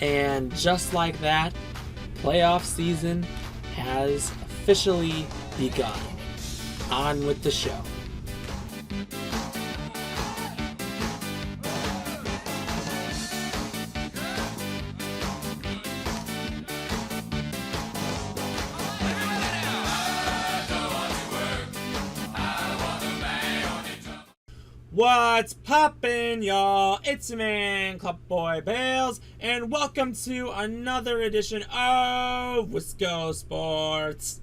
And just like that, playoff season has officially begun. On with the show. What's poppin', y'all? It's your man, Clubboy Bales, and welcome to another edition of Wisco Sports.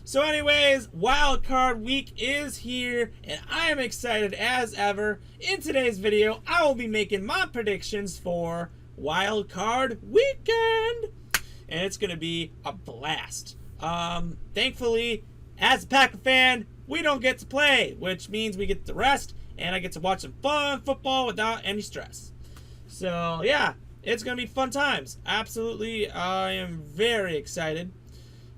So anyways, Wildcard Week is here, and I am excited as ever. In today's video, I will be making my predictions for Wildcard Weekend, and it's going to be a blast. Thankfully, as a Packer fan, we don't get to play, which means we get to rest, and I get to watch some fun football without any stress. So, yeah, it's going to be fun times. Absolutely, I am very excited.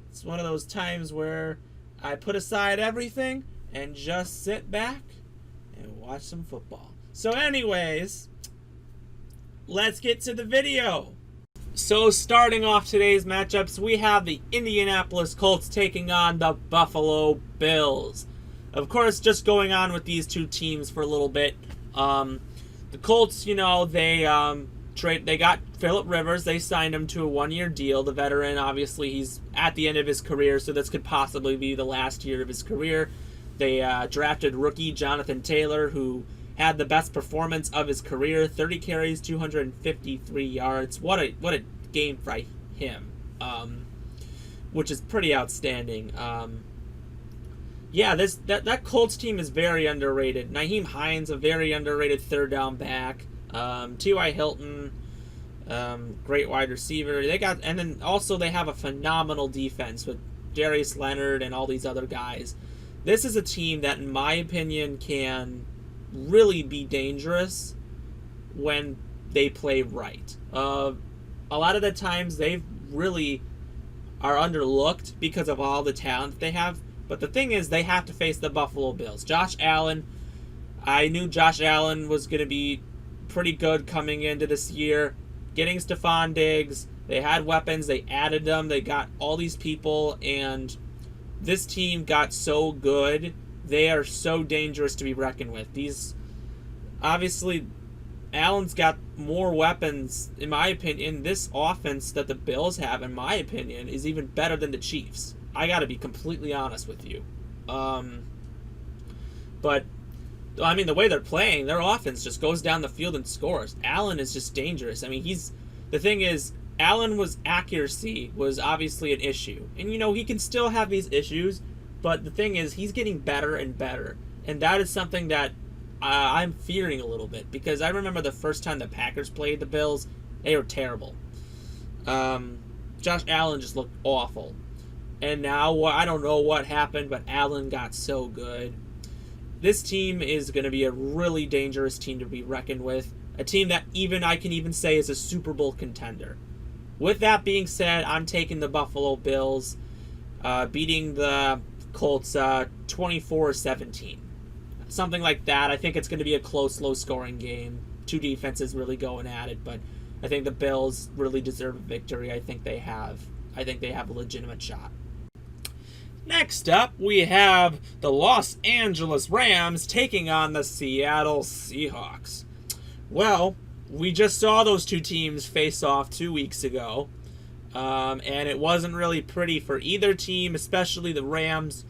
It's one of those times where I put aside everything and just sit back and watch some football. So anyways, let's get to the video. So starting off today's matchups, we have the Indianapolis Colts taking on the Buffalo Bills. Of course, just going on with these two teams for a little bit. The Colts, you know, they got Phillip Rivers. They signed him to a one-year deal. The veteran, obviously, he's at the end of his career, so this could possibly be the last year of his career. They drafted rookie Jonathan Taylor, who had the best performance of his career: 30 carries, 253 yards. What a game for him, which is pretty outstanding. Yeah, that Colts team is very underrated. Nyheim Hines, a very underrated third down back. T.Y. Hilton, great wide receiver. And then also they have a phenomenal defense with Darius Leonard and all these other guys. This is a team that, in my opinion, can really be dangerous when they play right. A lot of the times they really are underlooked because of all the talent they have. But the thing is, they have to face the Buffalo Bills. Josh Allen, I knew Josh Allen was going to be pretty good coming into this year. Getting Stephon Diggs, they had weapons, they added them, they got all these people, and this team got so good. They are so dangerous to be reckoned with. Obviously, Allen's got more weapons, in my opinion. This offense that the Bills have, in my opinion, is even better than the Chiefs. I got to be completely honest with you. But, I mean, the way they're playing, their offense just goes down the field and scores. Allen is just dangerous. I mean, the thing is, Allen's accuracy was obviously an issue. And, you know, he can still have these issues, but the thing is, he's getting better and better. And that is something that I'm fearing a little bit, because I remember the first time the Packers played the Bills, they were terrible. Josh Allen just looked awful. And now, I don't know what happened, but Allen got so good. This team is going to be a really dangerous team to be reckoned with. A team that I can even say is a Super Bowl contender. With that being said, I'm taking the Buffalo Bills, beating the Colts 24-17. Something like that. I think it's going to be a close, low-scoring game. Two defenses really going at it, but I think the Bills really deserve a victory. I think they have a legitimate shot. Next up, we have the Los Angeles Rams taking on the Seattle Seahawks. Well, we just saw those two teams face off 2 weeks ago, and it wasn't really pretty for either team, especially the Rams.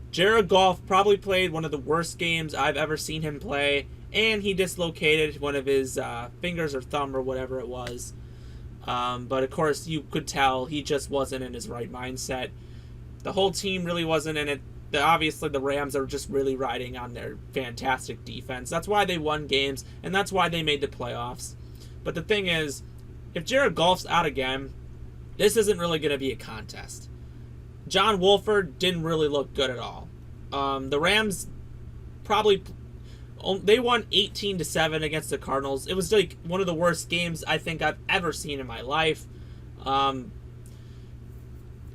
Jared Goff probably played one of the worst games I've ever seen him play, and he dislocated one of his fingers or thumb or whatever it was. But of course, you could tell he just wasn't in his right mindset. The whole team really wasn't in it. Obviously, the Rams are just really riding on their fantastic defense. That's why they won games, and that's why they made the playoffs. But the thing is, if Jared Goff's out again, this isn't really going to be a contest. John Wolford didn't really look good at all. The Rams they won 18-7 against the Cardinals. It was like one of the worst games I think I've ever seen in my life.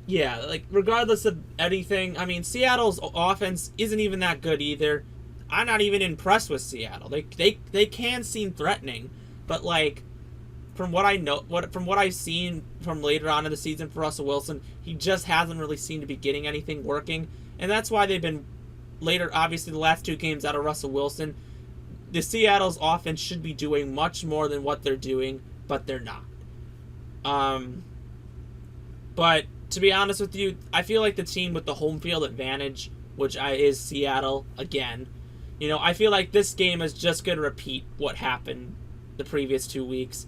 Yeah, like, regardless of anything, I mean, Seattle's offense isn't even that good either. I'm not even impressed with Seattle. They can seem threatening, but, like, from what I know, from what I've seen from later on in the season for Russell Wilson, he just hasn't really seemed to be getting anything working, and that's why they've been later. Obviously, the last 2 games out of Russell Wilson, the Seattle's offense should be doing much more than what they're doing, but they're not. But to be honest with you, I feel like the team with the home field advantage, which is Seattle again. I feel like this game is just going to repeat what happened the previous 2 weeks.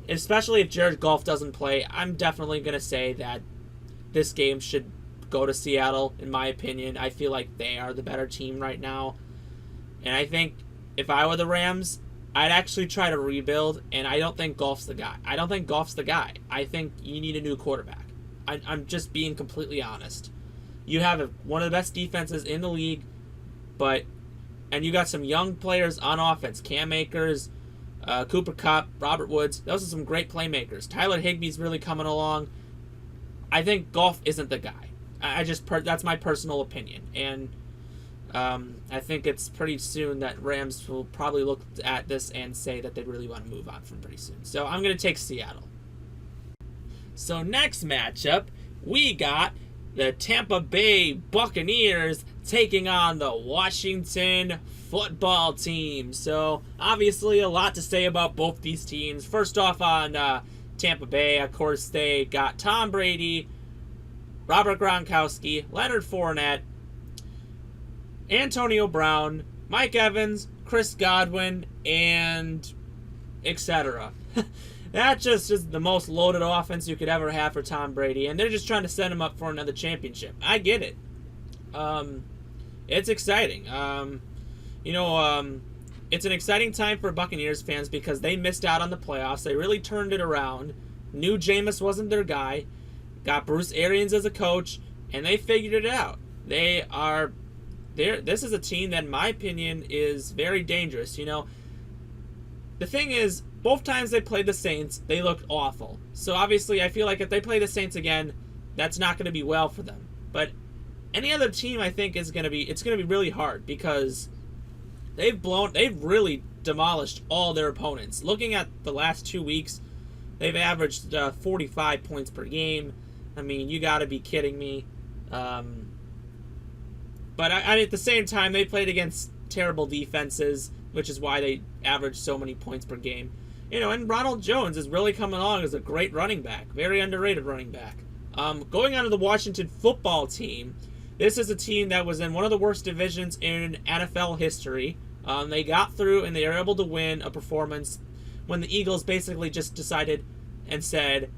Especially if Jared Goff doesn't play, I'm definitely going to say that this game should go to Seattle, in my opinion. I feel like they are the better team right now. And I think if I were the Rams, I'd actually try to rebuild, and I don't think Goff's the guy. I think you need a new quarterback. I'm just being completely honest. You have one of the best defenses in the league, and you got some young players on offense. Cam Akers, Cooper Kupp, Robert Woods. Those are some great playmakers. Tyler Higbee's really coming along. I think Goff isn't the guy. That's my personal opinion. And I think it's pretty soon that Rams will probably look at this and say that they really want to move on from pretty soon. So I'm going to take Seattle. So next matchup, we got the Tampa Bay Buccaneers taking on the Washington football team. So obviously a lot to say about both these teams. First off, on Tampa Bay, of course, they got Tom Brady, Robert Gronkowski, Leonard Fournette, Antonio Brown, Mike Evans, Chris Godwin, and etc. That just is the most loaded offense you could ever have for Tom Brady, and they're just trying to set him up for another championship. I get it. It's exciting. It's an exciting time for Buccaneers fans because they missed out on the playoffs. They really turned it around. Knew Jameis wasn't their guy. Got Bruce Arians as a coach, and they figured it out. This is a team that, in my opinion, is very dangerous. The thing is, both times they played the Saints, they looked awful. So obviously, I feel like if they play the Saints again, that's not going to be well for them. But any other team, I think, it's going to be really hard because they've really demolished all their opponents. Looking at the last 2 weeks, they've averaged 45 points per game. I mean, you got to be kidding me. But at the same time, they played against terrible defenses, which is why they averaged so many points per game. And Ronald Jones is really coming along as a great running back. Very underrated running back. Going on to the Washington football team, this is a team that was in one of the worst divisions in NFL history. They got through, and they were able to win a performance when the Eagles basically just decided and said,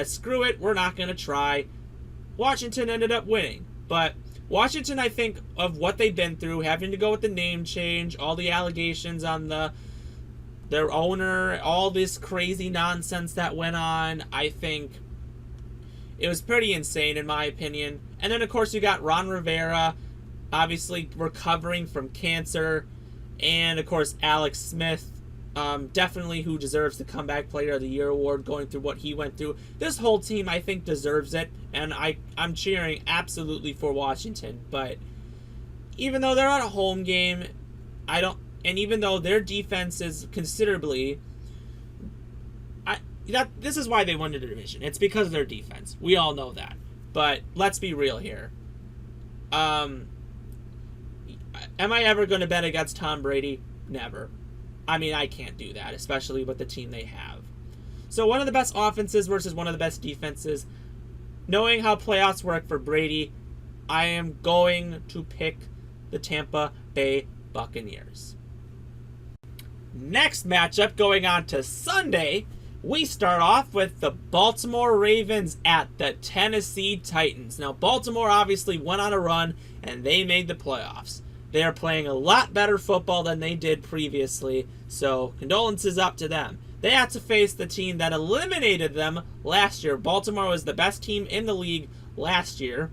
screw it, we're not going to try. Washington ended up winning. But Washington, I think, of what they've been through, having to go with the name change, all the allegations on their owner, all this crazy nonsense that went on, I think it was pretty insane in my opinion. And then, of course, you got Ron Rivera, obviously recovering from cancer, and, of course, Alex Smith, definitely who deserves the Comeback Player of the Year award going through what he went through. This whole team, I think, deserves it, and I'm cheering absolutely for Washington. But even though they're at a home game, and even though their defense is considerably, this is why they won the division. It's because of their defense. We all know that. But let's be real here. Am I ever going to bet against Tom Brady? Never. I mean, I can't do that, especially with the team they have. So one of the best offenses versus one of the best defenses. Knowing how playoffs work for Brady, I am going to pick the Tampa Bay Buccaneers. Next matchup, going on to Sunday, we start off with the Baltimore Ravens at the Tennessee Titans. Now, Baltimore obviously went on a run, and they made the playoffs. They are playing a lot better football than they did previously, so condolences up to them. They had to face the team that eliminated them last year. Baltimore was the best team in the league last year.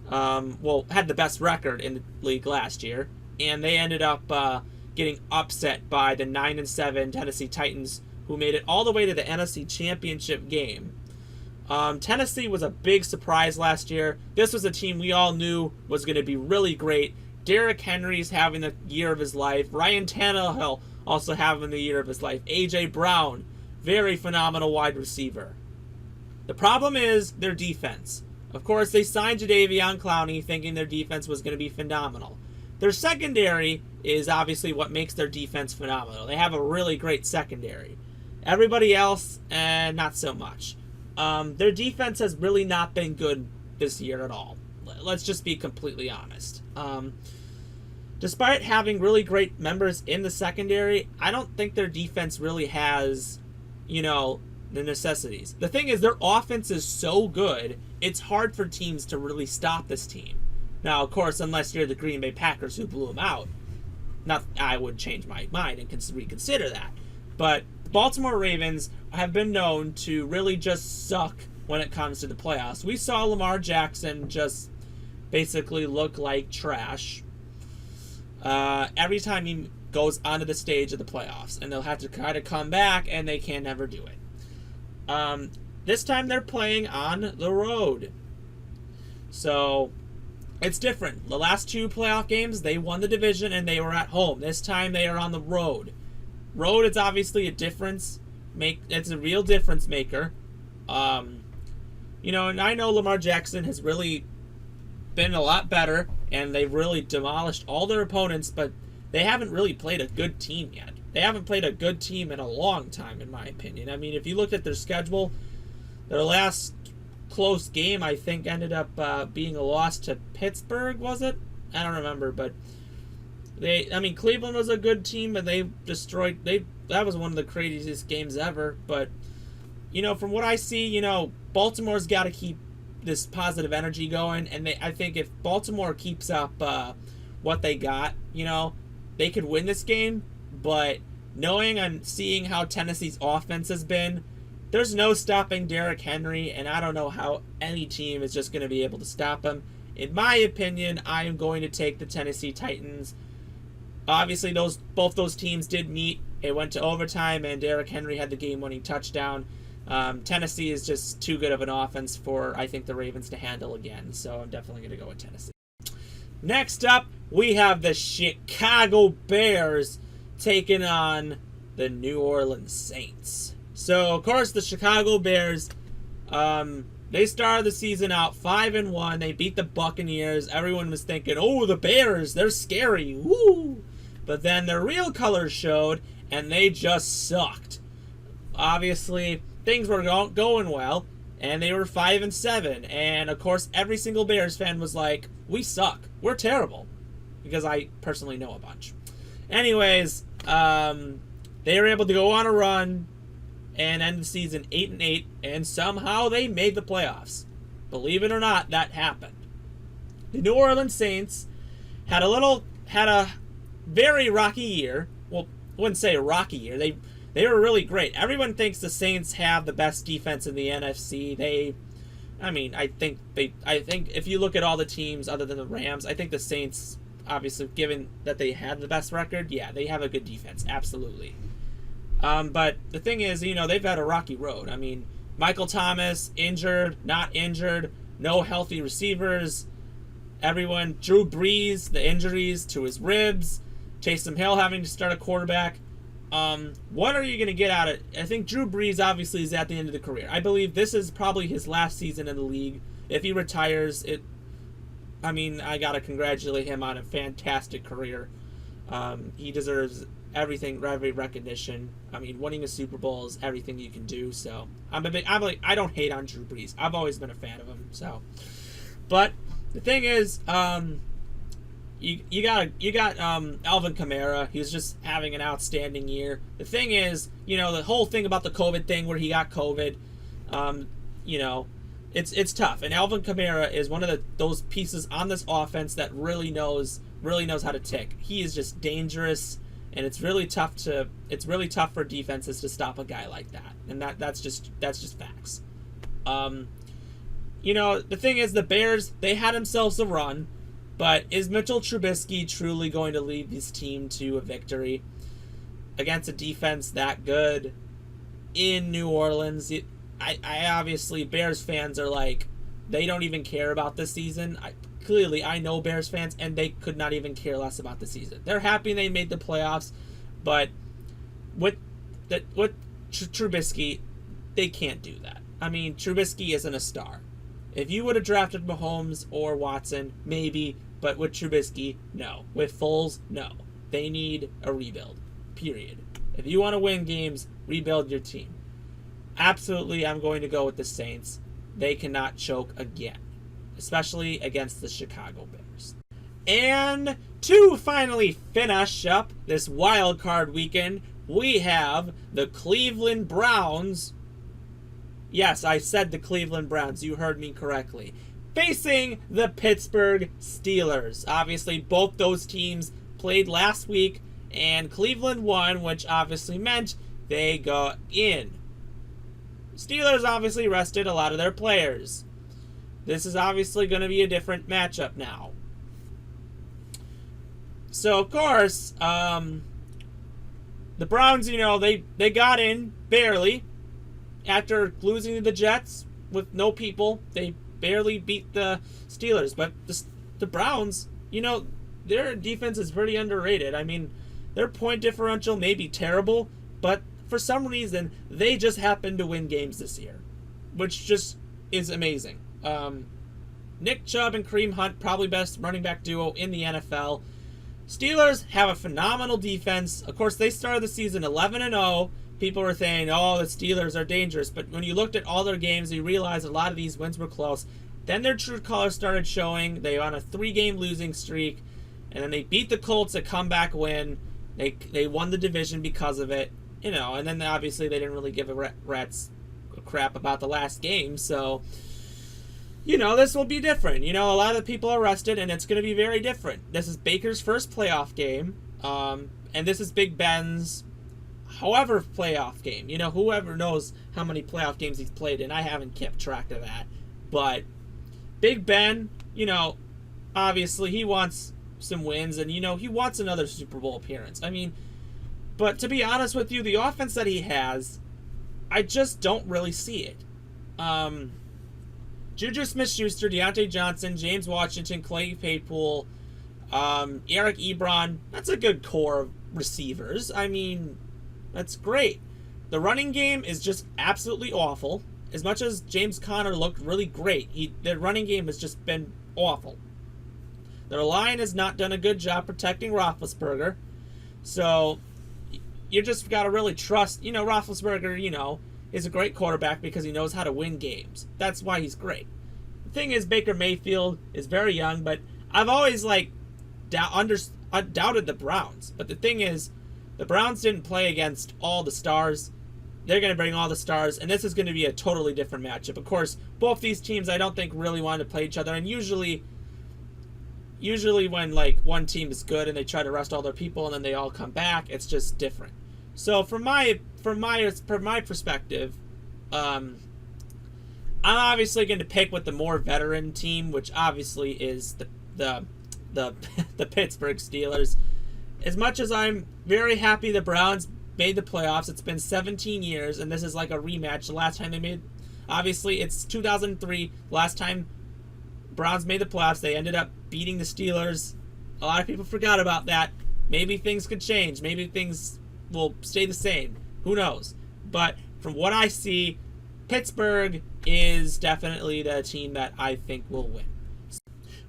Had the best record in the league last year, and they ended up getting upset by the 9-7 Tennessee Titans, who made it all the way to the NFC Championship game. Tennessee was a big surprise last year. This was a team we all knew was going to be really great. Derrick Henry's having the year of his life. Ryan Tannehill also having the year of his life. A.J. Brown, very phenomenal wide receiver. The problem is their defense. Of course, they signed Jadeveon Clowney thinking their defense was going to be phenomenal. Their secondary is obviously what makes their defense phenomenal. They have a really great secondary. Everybody else, not so much. Their defense has really not been good this year at all. Let's just be completely honest. Despite having really great members in the secondary, I don't think their defense really has, the necessities. The thing is, their offense is so good, it's hard for teams to really stop this team. Now, of course, unless you're the Green Bay Packers who blew them out, I would change my mind and reconsider that. But Baltimore Ravens have been known to really just suck when it comes to the playoffs. We saw Lamar Jackson just basically look like trash every time he goes onto the stage of the playoffs, and they'll have to try to come back, and they can never do it. This time they're playing on the road, so it's different. The last 2 playoff games, they won the division and they were at home. This time they are on the road. Road is obviously a difference. It's a real difference maker. And I know Lamar Jackson has really been a lot better, and they've really demolished all their opponents, but they haven't really played a good team yet. They haven't played a good team in a long time, in my opinion. I mean, if you look at their schedule, their last close game, I think, ended up being a loss to Pittsburgh, was it? I don't remember, but Cleveland was a good team, and they destroyed. That was one of the craziest games ever. But from what I see, Baltimore's got to keep this positive energy going, and I think if Baltimore keeps up what they got, they could win this game. But knowing and seeing how Tennessee's offense has been, there's no stopping Derrick Henry, and I don't know how any team is just going to be able to stop him. In my opinion, I am going to take the Tennessee Titans. Obviously, both those teams did meet. It went to overtime, and Derrick Henry had the game-winning touchdown. Tennessee is just too good of an offense for, I think, the Ravens to handle again, so I'm definitely going to go with Tennessee. Next up, we have the Chicago Bears taking on the New Orleans Saints. So, of course, the Chicago Bears, they started the season out 5-1. They beat the Buccaneers. Everyone was thinking, oh, the Bears, they're scary. Woo! But then their real colors showed, and they just sucked. Obviously, things were going well, and they were 5-7. And, of course, every single Bears fan was like, we suck. We're terrible. Because I personally know a bunch. Anyways, they were able to go on a run and end the season 8-8, and somehow they made the playoffs. Believe it or not, that happened. The New Orleans Saints had a very rocky year. Well, I wouldn't say a rocky year. They were really great. Everyone thinks the Saints have the best defense in the NFC. I think if you look at all the teams other than the Rams, I think the Saints, obviously, given that they had the best record, yeah, they have a good defense, absolutely. But the thing is, they've had a rocky road. Michael Thomas, injured, not injured, no healthy receivers. Drew Brees, the injuries to his ribs, Taysom Hill having to start a quarterback. What are you going to get out of it? I think Drew Brees obviously is at the end of the career. I believe this is probably his last season in the league. If he retires, I got to congratulate him on a fantastic career. He deserves everything, every recognition. Winning a Super Bowl is everything you can do. So I don't hate on Drew Brees. I've always been a fan of him. So, but the thing is, you got Alvin Kamara. He's just having an outstanding year. The thing is, the whole thing about the COVID thing where he got COVID, it's tough. And Alvin Kamara is one of those pieces on this offense that really knows how to tick. He is just dangerous, and it's really tough for defenses to stop a guy like that. And that's just facts. The thing is, the Bears, they had themselves a run, but is Mitchell Trubisky truly going to lead this team to a victory against a defense that good in New Orleans? I obviously, Bears fans are like, they don't even care about this season. I know Bears fans, and they could not even care less about the season. They're happy they made the playoffs, but with Trubisky, they can't do that. I mean, Trubisky isn't a star. If you would have drafted Mahomes or Watson, maybe, but with Trubisky, no. With Foles, no. They need a rebuild, period. If you want to win games, rebuild your team. Absolutely, I'm going to go with the Saints. They cannot choke again, especially against the Chicago Bears. And to finally finish up this wild card weekend, we have the Cleveland Browns. Yes, I said the Cleveland Browns. You heard me correctly. Facing the Pittsburgh Steelers. Obviously, both those teams played last week, and Cleveland won, which obviously meant they got in. Steelers obviously rested a lot of their players. This is obviously going to be a different matchup now. So, of course, the Browns, they got in barely. After losing to the Jets with no people, they barely beat the Steelers. But the Browns, their defense is pretty underrated. I mean, their point differential may be terrible, but for some reason, they just happen to win games this year, which just is amazing. Nick Chubb and Kareem Hunt, probably best running back duo in the NFL. Steelers have a phenomenal defense. Of course, they started the season 11-0. People were saying, oh, the Steelers are dangerous. But when you looked at all their games, you realized a lot of these wins were close. Then their true colors started showing. They were on a 3-game losing streak. And then they beat the Colts, a comeback win. They won the division because of it. And then obviously they didn't really give a rat's crap about the last game. So, this will be different. A lot of people are rested, and it's going to be very different. This is Baker's first playoff game. And this is Big Ben's however playoff game. Whoever knows how many playoff games he's played in. I haven't kept track of that. But Big Ben, obviously he wants some wins, and, he wants another Super Bowl appearance. I mean, but to be honest with you, the offense that he has, I just don't really see it. Juju Smith-Schuster, Deontay Johnson, James Washington, Clay Paypool, Eric Ebron, that's a good core of receivers. I mean, that's great. The running game is just absolutely awful. As much as James Conner looked really great, their running game has just been awful. Their line has not done a good job protecting Roethlisberger. So, you just got to really trust, Roethlisberger, is a great quarterback because he knows how to win games. That's why he's great. The thing is, Baker Mayfield is very young, but I've always, doubted the Browns. But the thing is, the Browns didn't play against all the stars. They're going to bring all the stars, and this is going to be a totally different matchup. Of course, both these teams I don't think really want to play each other, and usually when one team is good and they try to rest all their people and then they all come back, it's just different. So from my perspective, I'm obviously going to pick with the more veteran team, which obviously is the Pittsburgh Steelers. As much as I'm very happy the Browns made the playoffs, it's been 17 years, and this is like a rematch. The last time they made, obviously, it's 2003. Last time Browns made the playoffs, they ended up beating the Steelers. A lot of people forgot about that. Maybe things could change. Maybe things will stay the same. Who knows? But from what I see, Pittsburgh is definitely the team that I think will win.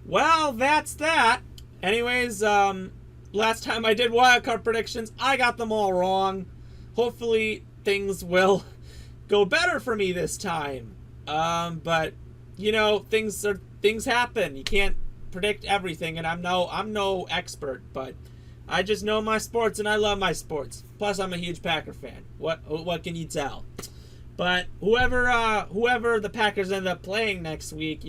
Well, that's that. Anyways, last time I did wildcard predictions, I got them all wrong. Hopefully, things will go better for me this time. But things happen. You can't predict everything, and I'm no expert, but I just know my sports, and I love my sports. Plus, I'm a huge Packer fan. What can you tell? But whoever the Packers end up playing next week,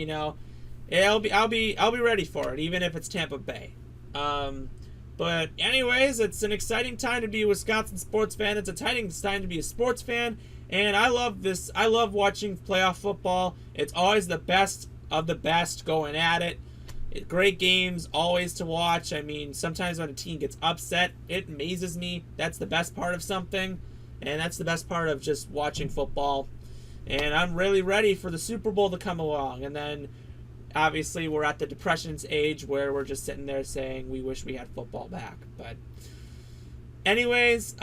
I'll be ready for it, even if it's Tampa Bay. But anyways, it's an exciting time to be a Wisconsin sports fan. It's a exciting time to be a sports fan, and I love this. I love watching playoff football. It's always the best of the best going at it. Great games, always to watch. I mean, sometimes when a team gets upset, it amazes me. That's the best part of something, and that's the best part of just watching football. And I'm really ready for the Super Bowl to come along. And then, obviously, we're at the Depression's age where we're just sitting there saying we wish we had football back. But anyways,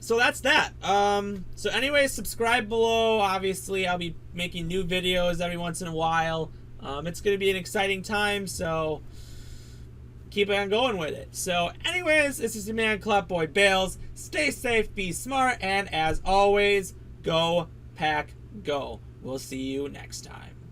So that's that. So anyway, subscribe below. Obviously, I'll be making new videos every once in a while. It's going to be an exciting time, so keep on going with it. So anyways, this is your man Clubboy Bales. Stay safe, be smart, and as always, go pack go. We'll see you next time.